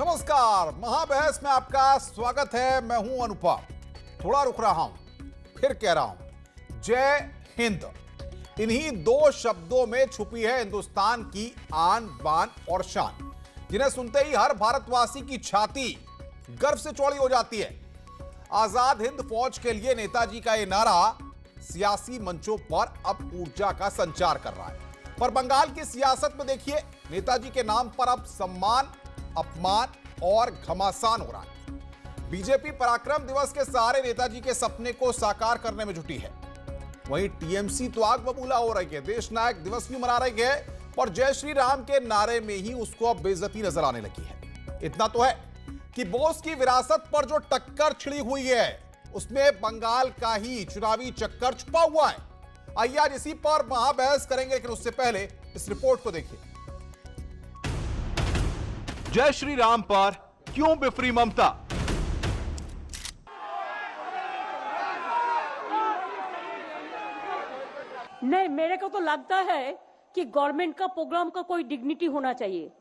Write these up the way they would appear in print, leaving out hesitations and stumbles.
नमस्कार, महाबहस में आपका स्वागत है। मैं हूं अनुपम। थोड़ा रुक रहा हूं, फिर कह रहा हूं, जय हिंद। इन्हीं दो शब्दों में छुपी है हिंदुस्तान की आन बान और शान, जिन्हें सुनते ही हर भारतवासी की छाती गर्व से चौड़ी हो जाती है। आजाद हिंद फौज के लिए नेताजी का यह नारा सियासी मंचों पर अब ऊर्जा का संचार कर रहा है, पर बंगाल की सियासत में देखिए, नेताजी के नाम पर अब सम्मान, अपमान और घमासान हो रहा है। बीजेपी पराक्रम दिवस के सहारे नेताजी के सपने को साकार करने में जुटी है। वहीं टीएमसी तो आग बबूला हो रही है, देश नायक दिवस भी मना रही है और जय श्री राम के नारे में ही उसको अब बेइज्जती नजर आने लगी है। इतना तो है कि बोस की विरासत पर जो टक्कर छिड़ी हुई है, उसमें बंगाल का ही चुनावी चक्कर छुपा हुआ है। आइए आज इसी पर महाबहस करेंगे, लेकिन उससे पहले इस रिपोर्ट को देखिए। जय श्री राम पर क्यों बिफरी ममता? नहीं, मेरे को तो लगता है कि गवर्नमेंट का प्रोग्राम का कोई डिग्निटी होना चाहिए।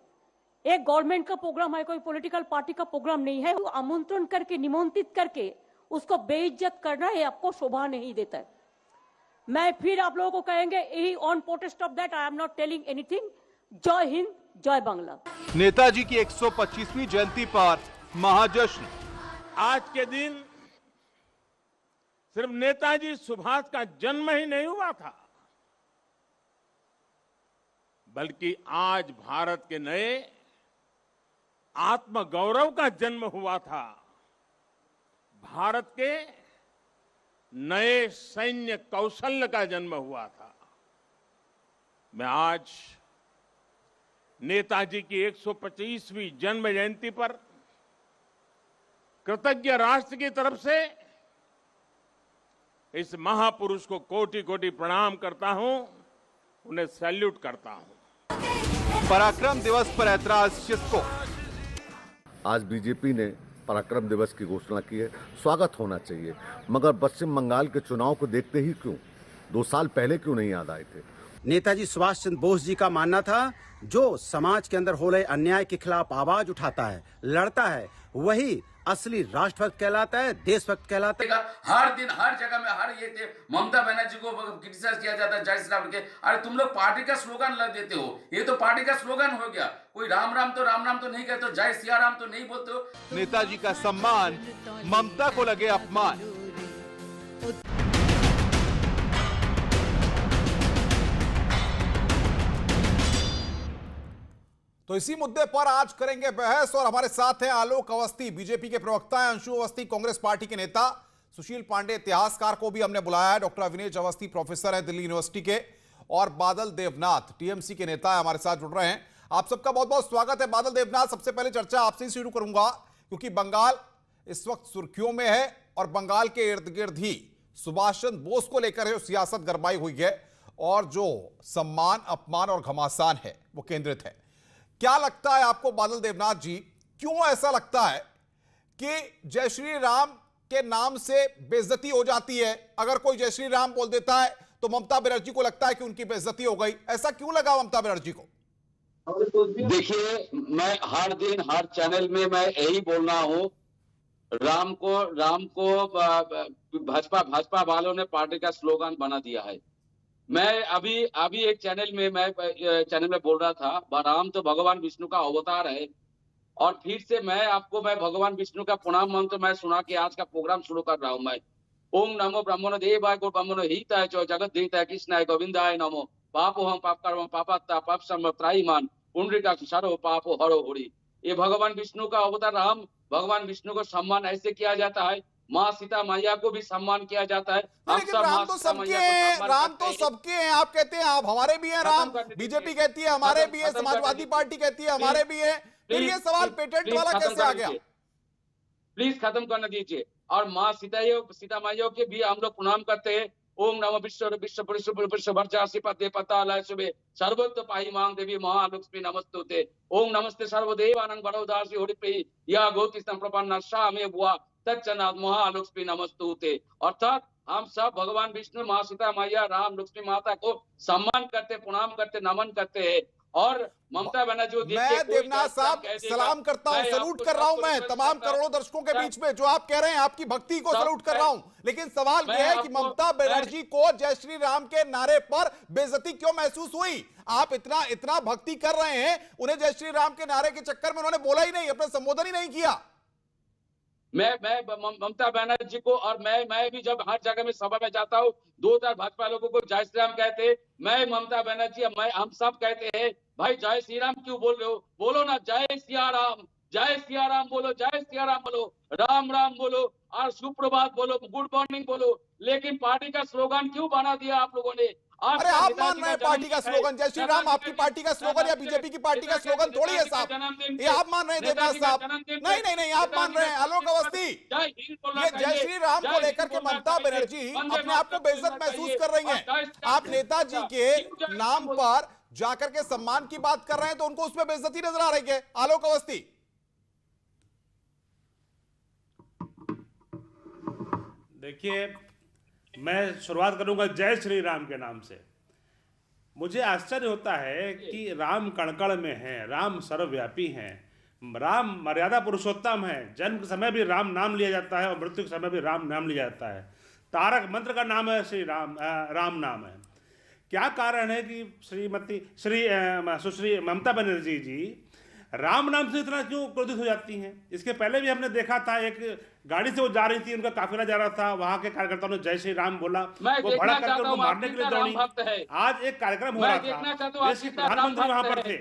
एक गवर्नमेंट का प्रोग्राम है, कोई पॉलिटिकल पार्टी का प्रोग्राम नहीं है। आमंत्रण करके, निमंत्रित करके उसको बेइज्जत करना है, आपको शोभा नहीं देता है। मैं फिर आप लोगों को कहेंगे, यही on protest of that I am not telling anything. जय हिंद, जय बांग्ला। नेताजी की 125वीं जयंती पर महाजश्न। आज के दिन सिर्फ नेताजी सुभाष का जन्म ही नहीं हुआ था, बल्कि आज भारत के नए आत्मगौरव का जन्म हुआ था। भारत के नए सैन्य कौशल्य का जन्म हुआ था। मैं आज नेताजी की 125वीं जन्म जयंती पर कृतज्ञ राष्ट्र की तरफ से इस महापुरुष को कोटि कोटि प्रणाम करता हूं, उन्हें सैल्यूट करता हूं। पराक्रम दिवस पर ऐतराज किसको? आज बीजेपी ने पराक्रम दिवस की घोषणा की है, स्वागत होना चाहिए, मगर पश्चिम बंगाल के चुनाव को देखते ही क्यों 2 साल पहले क्यों नहीं याद आए थे? नेताजी सुभाष चंद्र बोस जी का मानना था, जो समाज के अंदर हो रहे अन्याय के खिलाफ आवाज उठाता है, लड़ता है, वही असली राष्ट्रभक्त कहलाता है, देशभक्त कहलाता है। हर दिन हर जगह में हर ये थे ममता बनर्जी को क्रिटिसाइज किया जाता है, जय श्री राम के। अरे तुम लोग पार्टी का स्लोगन लग देते हो, ये तो पार्टी का स्लोगन हो गया। कोई राम राम तो नहीं कहते हो, जय सिया राम तो नहीं बोलते हो। नेताजी का सम्मान, ममता को लगे अपमान। तो इसी मुद्दे पर आज करेंगे बहस और हमारे साथ हैं आलोक अवस्थी, बीजेपी के प्रवक्ता हैं, अंशु अवस्थी कांग्रेस पार्टी के नेता, सुशील पांडे इतिहासकार को भी हमने बुलाया है, डॉक्टर अविनेश अवस्थी प्रोफेसर हैं दिल्ली यूनिवर्सिटी के, और बादल देवनाथ टीएमसी के नेता हमारे साथ जुड़ रहे हैं। आप सबका बहुत बहुत स्वागत है। बादल देवनाथ, सबसे पहले चर्चा आपसे ही शुरू करूंगा, क्योंकि बंगाल इस वक्त सुर्खियों में है और बंगाल के इर्द गिर्द ही सुभाष चंद्र बोस को लेकर जो सियासत गरमाई हुई है और जो सम्मान, अपमान और घमासान है वो केंद्रित है। क्या लगता है आपको बादल देवनाथ जी, क्यों ऐसा लगता है कि जय श्री राम के नाम से बेइज्जती हो जाती है? अगर कोई जय श्री राम बोल देता है तो ममता बनर्जी को लगता है कि उनकी बेइज्जती हो गई। ऐसा क्यों लगा ममता बनर्जी को? देखिए, मैं हर दिन हर चैनल में मैं यही बोल रहा हूं, राम को भाजपा वालों ने पार्टी का स्लोगन बना दिया है। मैं अभी एक चैनल में बोल रहा था, राम तो भगवान विष्णु का अवतार है, और फिर से मैं भगवान विष्णु का प्रणाम मंत्र मैं सुना के आज का प्रोग्राम शुरू कर रहा हूं। मैं ओम नमो ब्रह्मणो देवाय गो ब्रह्मणो हिताय च जगत हिताय कृष्णाय गोविंदाय नमो पापो हम पाप कर्म पापात्ता पाप समत्राईमान पुंडरीका सर्व पापो हरो हरि। ये भगवान विष्णु का अवतार राम, भगवान विष्णु को सम्मान ऐसे किया जाता है, माँ सीता मैया को भी सम्मान किया जाता है। लेकिन राम तो सबके हैं, राम तो सबके हैं। आप कहते हैं आप हमारे भी हैं राम, बीजेपी कहती है हमारे भी है, समाजवादी पार्टी कहती है हमारे भी है, फिर ये सवाल पेटेंट वाला कैसे आ गया? प्लीज खत्म करने दीजिए। और माँ सीता मैया के भी हम लोग प्रणाम करते हैं। ओम नमो सर्वोत्त पाही मांग देवी महालक्ष्मी नमस्तुते। ओम नमस्ते सर्वदेवानंग वरदासी होरिप्रेहि या गौतिस्तम प्रपन्ना सा मे बुआ तच्चनाथ महालक्ष्मी नमस्तुते। अर्थात हम सब भगवान विष्णु, माँ सीता मैया, राम, लक्ष्मी माता को सम्मान करते, प्रणाम करते, नमन करते हैं। और ममता बनर्जी को देख के मैं कोई देवनाथ जय श्री राम साहब कह देगा। सलाम करता हूं, मैं सलूट आपको कर रहा हूं, सबको मैं रिक्वेस्ट तमाम करता हूं। करोड़ों दर्शकों के सर, बीच में जो आप कह रहे हैं, आपकी भक्ति को सब सलूट कर मैं- रहा हूं, लेकिन सवाल मैं यह है कि आपको- ममता बनर्जी को जय श्री राम के नारे पर बेइज्जती क्यों महसूस हुई? आप इतना इतना भक्ति कर रहे हैं, उन्हें जय श्री राम के नारे के चक्कर में उन्होंने बोला ही नहीं, अपना संबोधन ही नहीं किया। मैं ममता बनर्जी को, और मैं भी जब हर जगह में सभा में जाता हूँ, 2 भाजपा लोगों को जय श्री राम कहते हैं। मैं ममता बनर्जी हम सब कहते हैं भाई जय श्री राम क्यों बोल रहे हो? बोलो ना जय सिया राम, जय सिया राम बोलो, जय सिया राम बोलो, राम राम बोलो और सुप्रभात बोलो, गुड मॉर्निंग बोलो। लेकिन पार्टी का स्लोगन क्यों बना दिया आप लोगों ने? अरे आप मान रहे हैं पार्टी का स्लोगन जय श्री राम आपकी पार्टी का स्लोगन या बीजेपी की पार्टी का स्लोगन थोड़ी है साहब, ये आप मान रहे हैं देवनाथ साहब? नहीं नहीं नहीं, आप मान रहे हैं आलोक अवस्थी, ये जय श्री राम को लेकर के ममता बनर्जी अपने आप को बेइज्जत महसूस कर रही हैं। आप नेताजी के नाम पर जाकर के सम्मान की बात कर रहे हैं तो उनको उसमें बेइज्जती नजर आ रही है। आलोक अवस्थी, देखिए, मैं शुरुआत करूंगा जय श्री राम के नाम से। मुझे आश्चर्य होता है कि राम कणकण में है, राम सर्वव्यापी हैं, राम मर्यादा पुरुषोत्तम है, जन्म के समय भी राम नाम लिया जाता है और मृत्यु के समय भी राम नाम लिया जाता है। तारक मंत्र का नाम है श्री राम, राम नाम है। क्या कारण है कि सुश्री ममता बनर्जी जी राम नाम से इतना क्यों क्रोधित हो जाती हैं? इसके पहले भी हमने देखा था, एक गाड़ी से वो जा रही थी, उनका काफिला जा रहा था, वहां के कार्यकर्ताओं ने जय श्री राम बोला, वो भड़क करके उनको मारने के लिए दौड़ी। आज एक कार्यक्रम हो रहा था, देश के प्रधानमंत्री वहां पर थे,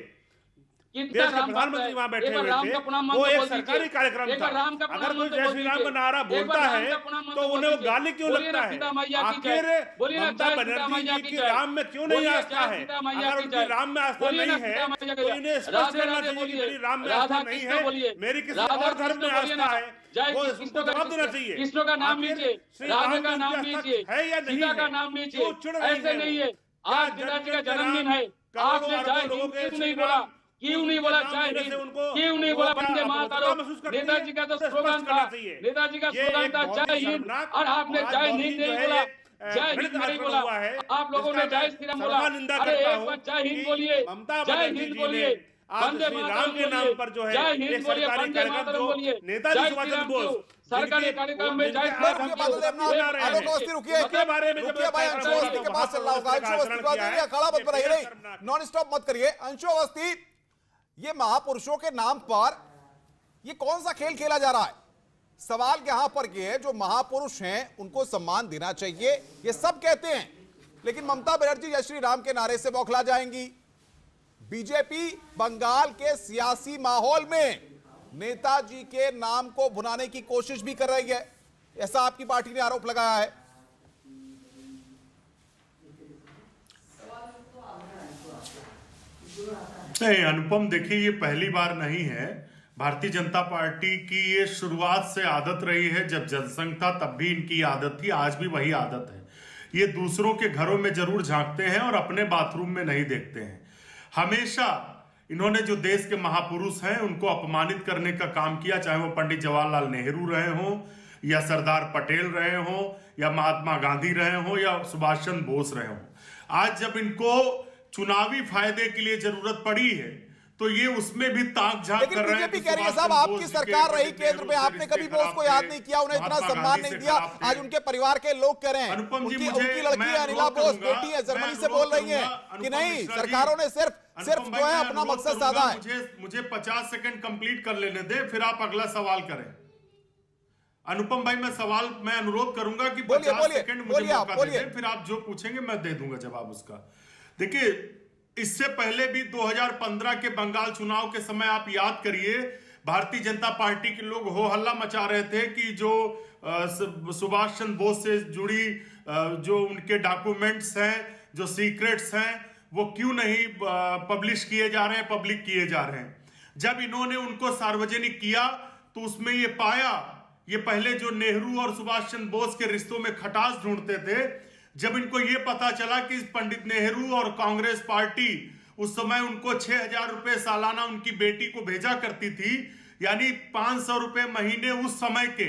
देश के प्रधानमंत्री वहां बैठे हुए थे, वो एक सरकारी कार्यक्रम था। अगर कोई जय श्री राम का नारा बोलता है तो उन्हें वो गाली क्यों लगता है? आखिर ममता बनर्जी जी की राम में क्यों नहीं आस्था है? अगर उनकी राम में आस्था नहीं है तो इन्हें स्पष्ट करना चाहिए कि मेरी राम में आस्था नहीं है, मेरी किसी और धर्म में आस्था है, वो उसको जवाब देना चाहिए। कृष्ण का नाम लीजिए, राम का नाम लीजिए, है या नहीं सीता का नाम लीजिए, ऐसे नहीं है। आज नेताजी का जन्मदिन है, आपने जय हिंद क्यों नहीं बोला? क्यों नहीं बोला जय हिंद? क्यों नहीं बोला वंदे मातरम? नेताजी का तो स्लोगन था, नेताजी का स्लोगन था जय हिंद, और आपने जय हिंद नहीं बोला, जय हिंद नहीं बोला। आप लोगों ने जय श्री राम बोला। अरे एक बार जय हिंद बोलिए, जय हिंद बोलिए, वंदे मातरम के नाम पर जो है जय हिंद बोलिए, वंदे मातरम बोलिए, जय श्री राम क्यों? सरकारी कार्यक्रम में जय श्री राम आलोक अवस्थी रुकिए, रुकिए भाई, अंशु अवस्थी के पास चल रहा होगा। अंशु अवस्थी को आइए, खड़ा मत बनाइए, नहीं नॉन स्टॉप मत करिए। अंशु अवस्थी, ये महापुरुषों के नाम पर ये कौन सा खेल खेला जा रहा है? सवाल यहां पर ये है, जो महापुरुष हैं उनको सम्मान देना चाहिए, ये सब कहते हैं, लेकिन ममता बनर्जी जय श्री राम के नारे से बौखला जाएंगी। बीजेपी बंगाल के सियासी माहौल में नेताजी के नाम को भुनाने की कोशिश भी कर रही है, ऐसा आपकी पार्टी ने आरोप लगाया है। नहीं अनुपम, देखिए ये पहली बार नहीं है। भारतीय जनता पार्टी की ये शुरुआत से आदत रही है, जब जनसंघ था तब भी इनकी आदत थी, आज भी वही आदत है। ये दूसरों के घरों में जरूर झांकते हैं और अपने बाथरूम में नहीं देखते हैं। हमेशा इन्होंने जो देश के महापुरुष हैं उनको अपमानित करने का काम किया, चाहे वो पंडित जवाहरलाल नेहरू रहे हों या सरदार पटेल रहे हों या महात्मा गांधी रहे हों या सुभाष चंद्र बोस रहे हों। आज जब इनको चुनावी फायदे के लिए जरूरत पड़ी है तो ये उसमें भी ताक झांक कर रहे हैं। बीजेपी कह रही है साहब आपकी सरकार रही केंद्र में, आपने कभी बोस को याद नहीं किया, उन्हें इतना सम्मान नहीं दिया। आज उनके परिवार के लोग कह रहे हैं, उनकी लड़की अनिला बोस बेटी है, जर्मनी से बोल रही है कि नहीं, सरकारों ने सिर्फ जो है अपना मकसद साधा है। मुझे 50 सेकंड कंप्लीट कर लेने दे, फिर आप अगला सवाल करें। अनुपम भाई, मैं अनुरोध करूंगा कि 50 सेकंड मुझे मौका दे दें, फिर आप जो पूछेंगे मैं दे दूंगा जवाब उसका। देखिए, इससे पहले भी 2015 के बंगाल चुनाव के समय आप याद करिए, भारतीय जनता पार्टी के लोग हो हल्ला मचा रहे थे कि जो सुभाष चंद्र बोस से जुड़ी जो उनके डॉक्यूमेंट्स हैं, जो सीक्रेट्स हैं, वो क्यों नहीं पब्लिश किए जा रहे हैं, पब्लिक किए जा रहे हैं। जब इन्होंने उनको सार्वजनिक किया तो उसमें ये पाया, ये पहले जो नेहरू और सुभाष चंद्र बोस के रिश्तों में खटास ढूंढते थे, जब इनको यह पता चला कि पंडित नेहरू और कांग्रेस पार्टी उस समय उनको 6,000 रुपए सालाना उनकी बेटी को भेजा करती थी, यानी 500 रुपए महीने उस समय के,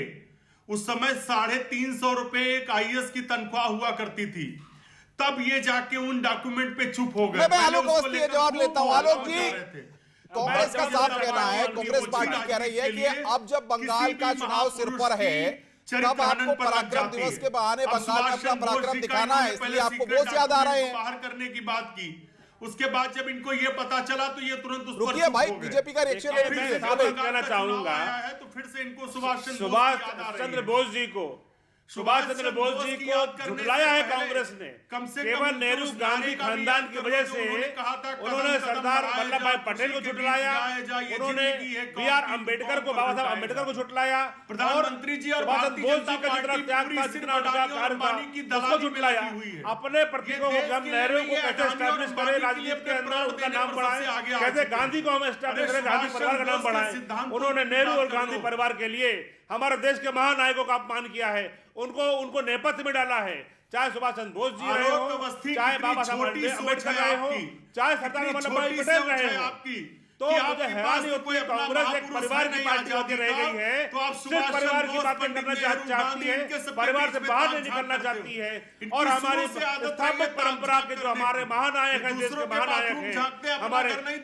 उस समय 350 रुपए एक IAS की तनख्वाह हुआ करती थी। तब ये जाके उन डॉक्यूमेंट पे चुप हो गए। मैं आलोक अवस्थी ये जवाब लेता हूं। आलोक जी, कांग्रेस का साफ कहना है, कांग्रेस पार्टी कह रही है कि अब जब बंगाल का चुनाव सिर पर है तब आपको पराक्रम दिवस के बहाने बंगाल में अपना पराक्रम दिखाना है, इसलिए आपको बोझ याद आ रहे हैं। बाहर करने की बात की, उसके बाद जब इनको ये पता चला तो ये तुरंत उस पर रुकिए भाई, बीजेपी का रिएक्शन कहना चाहूंगा तो फिर से इनको सुभाष चंद्र बोस जी को झुठलाया है कांग्रेस ने। केवल नेहरू गांधी खानदान की वजह से उन्होंने सरदार वल्लभ भाई पटेल को झुठलाया, उन्होंने बी आर अम्बेडकर को, बाबा साहब अम्बेडकर को झुठलाया, प्रधानमंत्री जी और बोस जी का जितना त्याग था, जितना उनका कार्य था, उसको झुठलाया। अपने प्रतीकों को हम नेहरू को कैसे स्टैब्लिश करें राजनीति के अंदर, उनका नाम बढ़ाएं, कैसे गांधी को हम स्टैब्लिश करें, गांधी परिवार का नाम बढ़ाएं। उन्होंने नेहरू और गांधी परिवार के लिए हमारे देश के महानायकों का अपमान किया है, उनको नेपथ्य में डाला है। चाहे सुभाष चंद्र बोस जी रहे हो, चाहे बाबा साहब अम्बेडकर रहे हो, चाहे सरदार वल्लभ भाई पटेल रहे हो, तो मुझे हैरानी होती है कांग्रेस एक परिवार की पार्टी होकर रह गई है, सिर्फ परिवार की बातें करना चाहती है, परिवार से बाहर नहीं निकलना चाहती है। और हमारी स्थापित परंपरा के जो हमारे महानायक हैं, देश के महानायक हैं,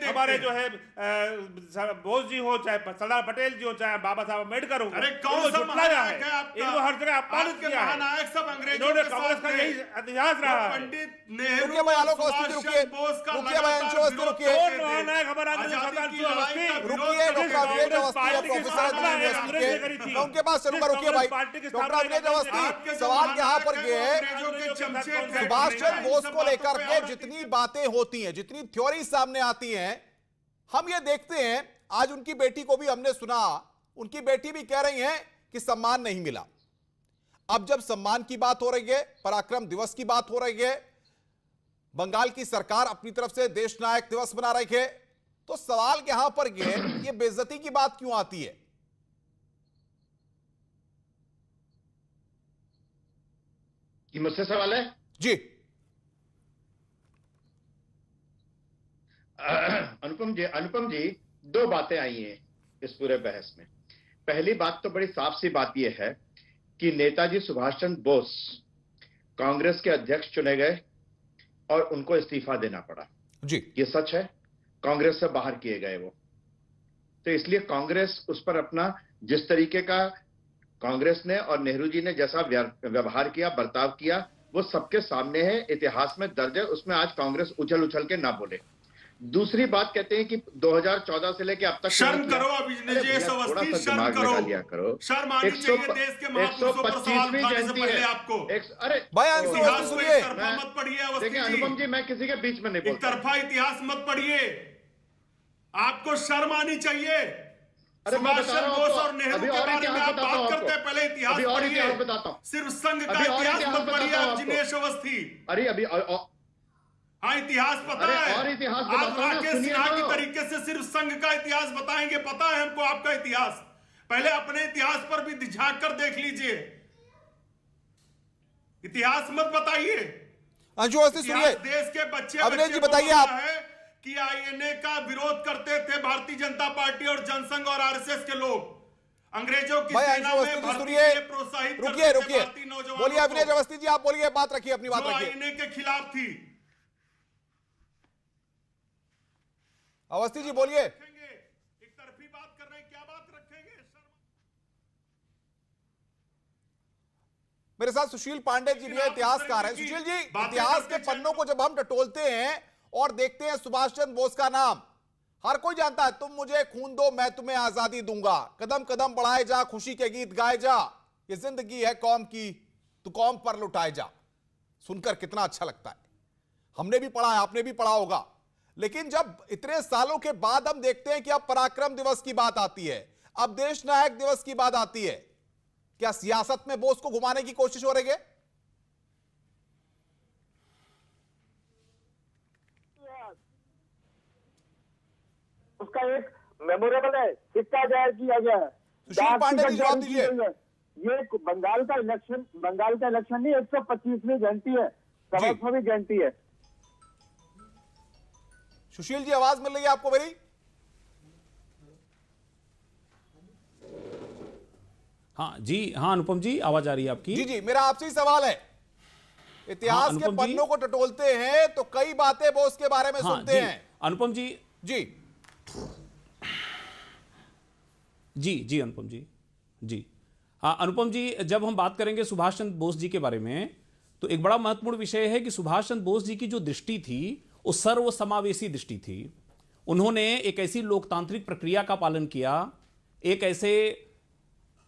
हमारे जो है बोस जी हो, चाहे सरदार पटेल जी हो, चाहे बाबा साहब अम्बेडकर हो, इनको झुठलाया है, इनको हर जगह अपमानित किया है। इन्होंने कांग्रेस का यही इतिहास रहा है। रुकिए भाई, आलोक अवस्थी रुकिए भाई, अंशु अवस्थी रुकिए, महानायक हमारा रुकिए डॉक्टर अविनेश अवस्थी और प्रोफेसर यूनिवर्सिटी के, मैं उनके पास चलूंगा। रुकिए भाई, डॉक्टर अविनेश अवस्थी, सवाल यहाँ पर ये है, सुभाष चंद्र बोस को लेकर के जितनी बातें होती हैं, जितनी थ्योरी सामने आती हैं, हम ये देखते हैं। आज उनकी बेटी को भी हमने सुना, उनकी बेटी भी कह रही है कि सम्मान नहीं मिला। अब जब सम्मान की बात हो रही है, पराक्रम दिवस की बात हो रही है, बंगाल की सरकार अपनी तरफ से देश नायक दिवस बना रही है, तो सवाल यहां पर ये बेइज्जती की बात क्यों आती है? ये मुझसे सवाल है जी। अनुपम जी, दो बातें आई हैं इस पूरे बहस में। पहली बात तो बड़ी साफ सी बात यह है कि नेताजी सुभाष चंद्र बोस कांग्रेस के अध्यक्ष चुने गए और उनको इस्तीफा देना पड़ा। जी, ये सच है। कांग्रेस से बाहर किए गए वो, तो इसलिए कांग्रेस उस पर अपना जिस तरीके का कांग्रेस ने और नेहरू जी ने जैसा व्यवहार किया, बर्ताव किया, वो सबके सामने है, इतिहास में दर्ज है। उसमें आज कांग्रेस उछल उछल के ना बोले। दूसरी बात कहते हैं कि 2014 से लेके अब तक शर्म करो, अविनेश जी, शर्म करो, शर्म आनी चाहिए देश के महापुरुषों पर सवाल उठाने से पहले आपको। अरे भाई इतिहास को एक तरफा मत पढ़िए। देखिए अनुपम जी, मैं किसी के बीच में नहीं बोलता, एक तरफा इतिहास मत पढ़िए, आपको शर्म आनी चाहिए। सुभाष चंद्र बोस और नेहरू के बारे में आप बात करते हैं, पहले इतिहास पढ़िए, सिर्फ संघ का इतिहास मत पढ़िए अविनेश अवस्थी। अरे अभी हाँ, इतिहास पता है, और इतिहास आप राकेश सिन्हा की तरीके से सिर्फ संघ का इतिहास बताएंगे। पता है हमको आपका इतिहास, पहले अपने इतिहास पर भी झांक कर देख लीजिए, इतिहास मत बताइए। अंशु अवस्थी सुनिए, देश के बच्चे अविनेश जी बताइए आप कि आईएनए का विरोध करते थे भारतीय जनता पार्टी और जनसंघ और आरएसएस के लोग, अंग्रेजों की सेना में भर्ती के लिए प्रोत्साहित करते थे भारतीय नौजवानों को। बोलिए अविनेश अवस्थी जी, आप बोलिए, बात रखिए, अपनी बात रखिए। आईएनए के खिलाफ थी। अवस्थी जी बोलिए। एक तरफी बात कर रहे हैं, क्या बात रखेंगे? मेरे साथ सुशील पांडे जी भी इतिहासकार हैं। सुशील जी, इतिहास के पन्नों को जब हम टटोलते हैं और देखते हैं सुभाष चंद्र बोस का नाम, हर कोई जानता है, तुम मुझे खून दो मैं तुम्हें आजादी दूंगा, कदम कदम बढ़ाए जा, खुशी के गीत गाए जा, ये जिंदगी है कौम की, तू कौम पर लुटाए जा। सुनकर कितना अच्छा लगता है। हमने भी पढ़ा है, आपने भी पढ़ा होगा। लेकिन जब इतने सालों के बाद हम देखते हैं कि अब पराक्रम दिवस की बात आती है, अब देश नायक दिवस की बात आती है, क्या सियासत में बोस को घुमाने की कोशिश हो रही है? उसका एक मेमोरेबल है, सिक्का जाहिर किया गया है। सुशील पांडे जी जवाब दीजिए। ये बंगाल का इलेक्शन नहीं, 125वीं जयंती है, 125वीं जयंती है। सुशील जी, आवाज मिल रही है आपको मेरी? हाँ जी, हाँ अनुपम जी, आवाज आ रही है आपकी। जी जी, मेरा आपसे ही सवाल है इतिहास के पन्नों को टटोलते हैं तो कई बातें बोस के बारे में सुनते हैं। अनुपम जी जी अनुपम जी हाँ अनुपम जी, जब हम बात करेंगे सुभाष चंद्र बोस जी के बारे में तो एक बड़ा महत्वपूर्ण विषय है कि सुभाष चंद्र बोस जी की जो दृष्टि थी वो सर्व समावेशी दृष्टि थी। उन्होंने एक ऐसी लोकतांत्रिक प्रक्रिया का पालन किया, एक ऐसे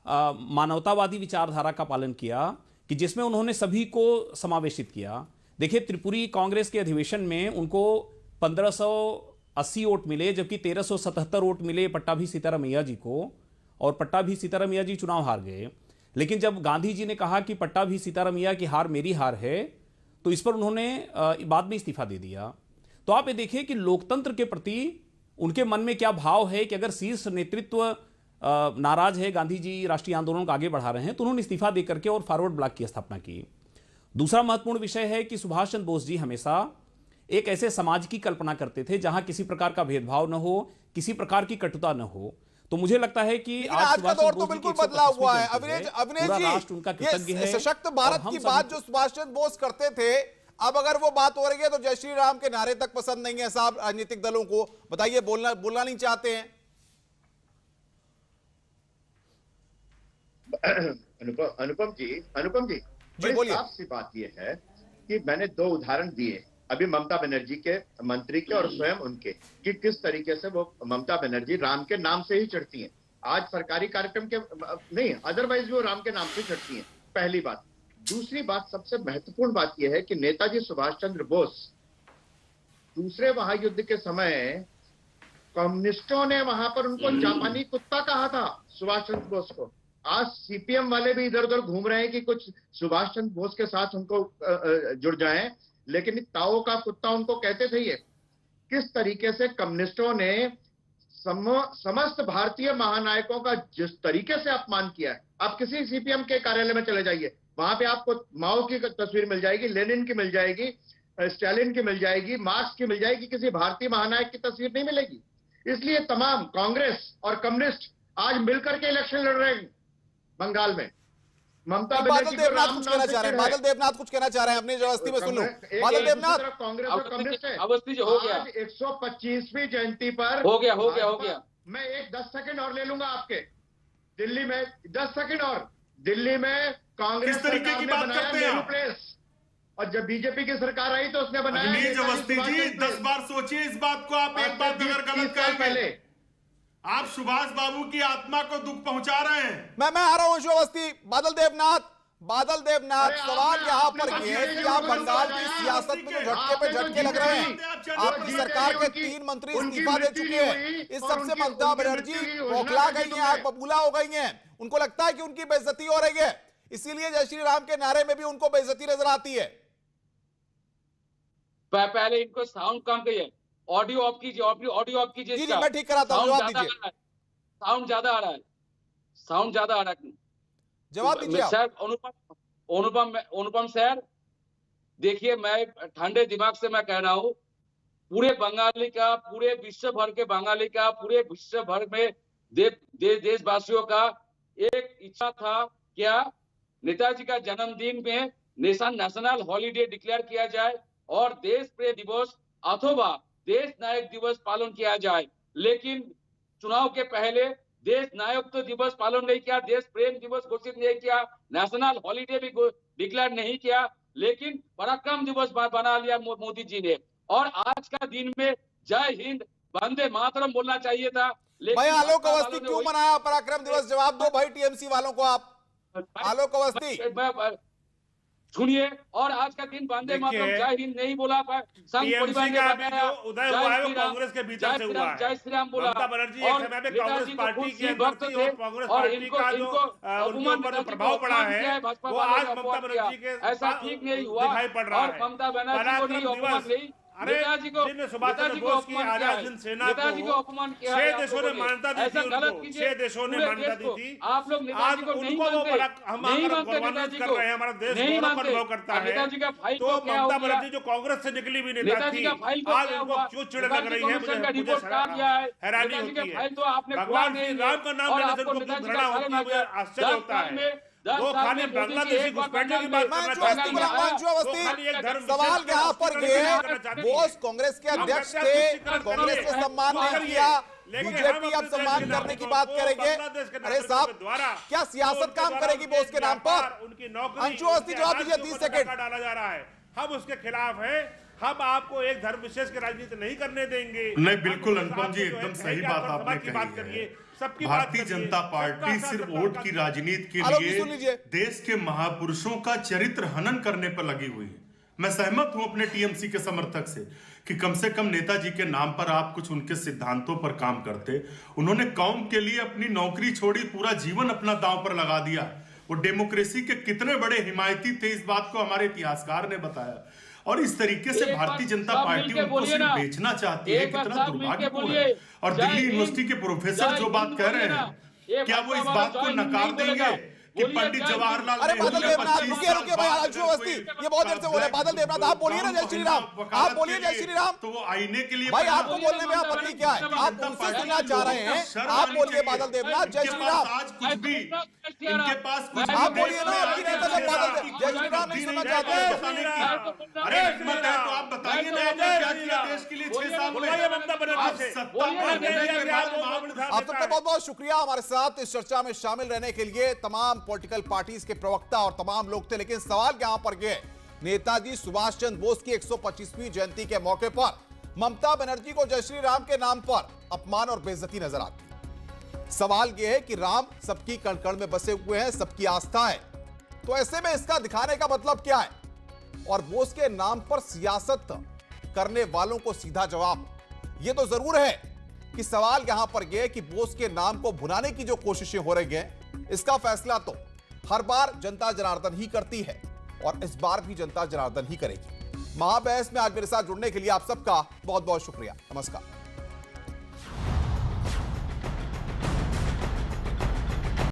मानवतावादी विचारधारा का पालन किया कि जिसमें उन्होंने सभी को समावेशित किया। देखिए, त्रिपुरी कांग्रेस के अधिवेशन में उनको 1580 वोट मिले, जबकि 1377 वोट मिले पट्टाभी सीतारामैया जी को, और पट्टाभी सीतारामैया जी चुनाव हार गए। लेकिन जब गांधी जी ने कहा कि पट्टाभी सीतारामैया की हार मेरी हार है, तो इस पर उन्होंने बाद में इस्तीफा दे दिया। तो आप ये देखिए कि लोकतंत्र के प्रति उनके मन में क्या भाव है कि अगर शीर्ष नेतृत्व नाराज है, गांधी जी राष्ट्रीय आंदोलन को आगे बढ़ा रहे हैं, तो उन्होंने इस्तीफा देकर के और फॉरवर्ड ब्लॉक की स्थापना की। दूसरा महत्वपूर्ण विषय है कि सुभाष चंद्र बोस जी हमेशा एक ऐसे समाज की कल्पना करते थे जहां किसी प्रकार का भेदभाव न हो, किसी प्रकार की कटुता न हो। तो मुझे लगता है कि आज का दौर तो बिल्कुल बदला हुआ है। अवनेश जी, ये सशक्त भारत की बात जो सुभाष चंद्र बोस करते थे, अब अगर वो बात हो रही है तो जय श्री राम के नारे तक पसंद नहीं है साहब राजनीतिक दलों को। बताइए, बोलना नहीं चाहते हैं? अनुपम जी बोलिए। साफ सी बात यह है कि मैंने 2 उदाहरण दिए अभी ममता बनर्जी के मंत्री के और स्वयं उनके, कि किस तरीके से वो ममता बनर्जी राम के नाम से ही चढ़ती हैं। आज सरकारी कार्यक्रम के नहीं, अदरवाइज वो राम के नाम से चढ़ती हैं, पहली बात। दूसरी बात, सबसे महत्वपूर्ण बात यह है कि नेताजी सुभाष चंद्र बोस दूसरे महायुद्ध के समय कम्युनिस्टों ने वहां पर उनको जापानी कुत्ता कहा था सुभाष चंद्र बोस को। आज सीपीएम वाले भी इधर उधर घूम रहे हैं कि कुछ सुभाष चंद्र बोस के साथ उनको जुड़ जाएं, लेकिन ताओ का कुत्ता उनको कहते थे। ये किस तरीके से कम्युनिस्टों ने समस्त भारतीय महानायकों का जिस तरीके से अपमान किया है। आप किसी सीपीएम के कार्यालय में चले जाइए, वहां पे आपको माओ की तस्वीर मिल जाएगी, लेनिन की मिल जाएगी, स्टालिन की मिल जाएगी, मार्क्स की मिल जाएगी, किसी भारतीय महानायक की तस्वीर नहीं मिलेगी। इसलिए तमाम कांग्रेस और कम्युनिस्ट आज मिलकर के इलेक्शन लड़ रहे हैं बंगाल में। ममता बादल देवनाथ कुछ कहना चाह रहे हैं, बादल देवनाथ कुछ कहना चाह रहे हैं, अपनी अवस्थी में सुन लो। बादल देवनाथ, कांग्रेस और कम्युनिस्ट है। अवस्थी जो हो गया 125वीं जयंती पर हो गया। मैं 10 सेकंड और ले लूंगा आपके। दिल्ली में 10 सेकंड और, दिल्ली में कांग्रेस तरीके की बात करते हैं प्लेस, और जब बीजेपी की सरकार आई तो उसने बनाया। अवस्थी जी 10 बार सोचिए इस बात को। आप एक बात अगर गलत करेंगे, पहले आप सुभाष बाबू की आत्मा को दुख पहुंचा रहे हैं। मैं आ रहा हूं अवस्थी। बादल देवनाथ, सवाल यहाँ पर यह है कि आप बंगाल की सियासत में जो झटके पे झटके लग रहे हैं, आपकी सरकार के 3 मंत्री इस्तीफा दे चुके हैं, इस सबसे ममता बनर्जी बौखला गई हैं, आग बबूला हो गई हैं। उनको लगता है कि उनकी बेइज्जती हो रही है, इसीलिए जय श्री राम के नारे में भी उनको बेइज्जती नजर आती है। पहले इनको साउंड कम करिए, ऑडियो ऑफ कीजिए, ऑडियो ऑफ कीजिए। जी मैं ठीक कराता हूं, जवाब दीजिए। साउंड ज्यादा आ रहा है, जवाब दीजिए सर। अनुपम सर, देखिए, मैं ठंडे दिमाग से मैं कह रहा हूँ, पूरे बंगाली का, पूरे विश्व भर के बंगाली का, पूरे विश्व भर में देशवासियों का एक इच्छा था, क्या नेताजी का जन्मदिन में नेशनल हॉलीडे डिक्लेयर किया जाए और देश प्रेम दिवस अथवा देश नायक दिवस पालन किया जाए। लेकिन चुनाव के पहले देश नायक दिवस पालन नहीं किया, देश प्रेम दिवस घोषित नहीं किया, नेशनल हॉलीडे भी डिक्लेयर नहीं किया, लेकिन पराक्रम दिवस बना लिया मोदी जी ने। और आज का दिन में जय हिंद वंदे मातरम बोलना चाहिए था। भाई आलोक अवस्थी क्यों मनाया पराक्रम दिवस? जवाब दो भाई टीएमसी वालों को आप। आलोक अवस्थी सुनिए, और आज का दिन वंदे मातरम जय हिंद नहीं बोला, उदय हुआ है वो कांग्रेस के भीतर से हुआ है। जय श्री राम बोला। ममता बनर्जी एक समय पे कांग्रेस पार्टी की अंदर थी और कांग्रेस पार्टी का जो उनके ऊपर प्रभाव पड़ा है वो आज ममता बनर्जी के ऐसा ठीक नहीं हुआ दिखाई पड़ रहा है। ममता बनर्जी को नहीं अपमान नहीं, नेताजी को सुभाष चंद्र बोस की आजाद हिंद सेना को अपमान किया, 6 देशों ने मान्यता दी थी उनको, 6 देशों ने मान्यता दी थी। आप लोग नेताजी को नहीं मानते, हम गौरवान्वित कर रहे हैं, हमारा देश गौरव अनुभव करता है। तो ममता बनर्जी जो कांग्रेस से निकली हुई नेता थी, आज उनको क्यों चिढ़ लग रही है, मुझे हैरानी होती है। भगवान श्री राम का नाम लेने से उनको घृणा होती है, मुझे आश्चर्य होता है। वो खाली बांग्लादेशी घुसपैठियों की बात करना चाहते हैं। सवाल यहाँ पर ये है, बोस कांग्रेस के अध्यक्ष थे, कांग्रेस ने सम्मान नहीं किया, बीजेपी अब सम्मान करने की बात करेंगे। अरे साहब, क्या सियासत काम करेगी बोस के नाम पर? उनकी नौकरी अंशु अवस्थी जवाब दीजिए 30 सेकंड। डाला जा रहा है, हम उसके खिलाफ है। हम आपको एक धर्म विशेष की राजनीति नहीं करने देंगे। नहीं, बिल्कुल अनुपम जी, एकदम सही बात आपने कही है। भारतीय जनता पार्टी सिर्फ वोट की राजनीति के लिए देश के महापुरुषों का चरित्र हनन करने पर लगी हुई है। मैं सहमत हूं अपने टीएमसी के समर्थक से कि कम से कम नेताजी के नाम पर आप कुछ उनके सिद्धांतों पर काम करते। उन्होंने कौम के लिए अपनी नौकरी छोड़ी, पूरा जीवन अपना दांव पर लगा दिया। वो डेमोक्रेसी के कितने बड़े हिमायती थे, इस बात को हमारे इतिहासकार ने बताया। और इस तरीके से भारतीय जनता पार्टी उनको सिर्फ बेचना चाहती है, कितना दुर्भाग्यपूर्ण है। और दिल्ली यूनिवर्सिटी के प्रोफेसर जो बात कह रहे हैं, क्या वो इस बात को नकार देंगे कि पंडित जवाहरलाल अरे बादल देवनाथ, रुकिए भाई, अंशु अवस्थी ये बहुत देर से बोले। बादल देवनाथ, आप बोलिए ना जय श्री राम, आप बोलिए जय श्री राम। तो वो आईने के लिए भाई आपको बोलने में आपत्ति क्या है? आप उनसे सुनना चाह रहे हैं, आप बोलिए बादल देवनाथ जय श्री राम। आज कुछ भी इनके पास कुछ आप बोलिए ना, आपकी नेता जब बादल जय श्री राम नहीं सुनना चाहते। अरे हिम्मत है तो आप बताइए ना, आपने क्या किया देश के लिए 6 साल में? आप सत्ता में आने के बाद आप सबका बहुत बहुत शुक्रिया हमारे साथ इस चर्चा में शामिल रहने के लिए। तमाम पॉलिटिकल पार्टीज के प्रवक्ता और तमाम लोग थे, लेकिन सवाल यहां पर गए नेताजी सुभाष चंद्र बोस की 125वीं जयंती के मौके पर ममता बनर्जी को जय श्री राम के नाम पर अपमान और बेइज्जती नजर आती है। सवाल यह है कि राम सबकी कण कण में बसे हुए हैं, सबकी आस्था है, तो ऐसे में इसका दिखाने का मतलब क्या है? और बोस के नाम पर सियासत करने वालों को सीधा जवाब यह तो जरूर है कि सवाल यहां पर यह है कि बोस के नाम को भुनाने की जो कोशिशें हो रही हैं, इसका फैसला तो हर बार जनता जनार्दन ही करती है और इस बार भी जनता जनार्दन ही करेगी। महाबहस में आज मेरे साथ जुड़ने के लिए आप सबका बहुत बहुत शुक्रिया। नमस्कार।